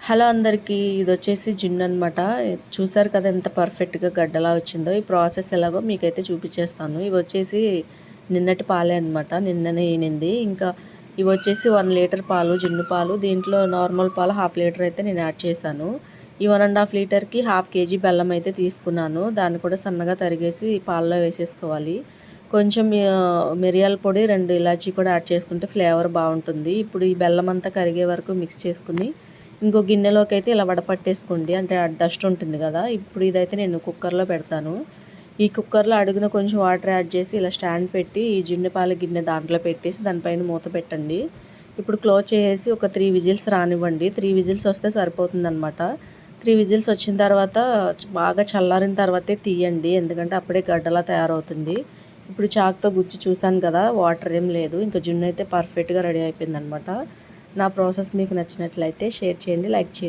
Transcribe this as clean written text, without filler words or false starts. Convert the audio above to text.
Hello అందరికీ, ఇది వచ్చేసి జున్ను అనమాట. చూసారు కదా ఎంత పర్ఫెక్ట్గా గడ్డలా వచ్చిందో. ఈ ప్రాసెస్ ఎలాగో మీకైతే చూపించేస్తాను. ఇవి వచ్చేసి నిన్నటి పాలే అనమాట, నిన్ననే ఈనింది. ఇంకా ఇవి వచ్చేసి 1 లీటర్ పాలు, జున్ను పాలు. దీంట్లో నార్మల్ పాలు 1/2 లీటర్ అయితే నేను యాడ్ చేశాను. ఈ 1.5 లీటర్కి 1/2 కేజీ బెల్లం అయితే తీసుకున్నాను. దాన్ని కూడా సన్నగా తరిగేసి పాలలో వేసేసుకోవాలి. కొంచెం మిరియాల పొడి, 2 ఇలాచీ కూడా యాడ్ చేసుకుంటే ఫ్లేవర్ బాగుంటుంది. ఇప్పుడు ఈ బెల్లం అంతా కరిగే వరకు మిక్స్ చేసుకుని ఇంకో గిన్నెలోకి అయితే ఇలా వడపట్టేసుకోండి. అంటే ఆ డస్ట్ ఉంటుంది కదా. ఇప్పుడు ఇదైతే నేను కుక్కర్లో పెడతాను. ఈ కుక్కర్లో అడుగున కొంచెం వాటర్ యాడ్ చేసి ఇలా స్టాండ్ పెట్టి ఈ జున్ను పాల గిన్నె దాంట్లో పెట్టేసి దానిపైన మూత పెట్టండి. ఇప్పుడు క్లోజ్ చేసి ఒక 3 విజిల్స్ రానివ్వండి. 3 విజిల్స్ వస్తే సరిపోతుందన్నమాట. 3 విజిల్స్ వచ్చిన తర్వాత బాగా చల్లారిన తర్వాతే తీయండి, ఎందుకంటే అప్పుడే గడ్డలా తయారవుతుంది. ఇప్పుడు చాకుతో గుచ్చి చూసాను కదా, వాటర్ ఏం లేదు. ఇంకా జున్ను అయితే పర్ఫెక్ట్గా రెడీ అయిపోయిందనమాట. నా ప్రాసెస్ మీకు నచ్చినట్లయితే షేర్ చేయండి, లైక్ చేయండి.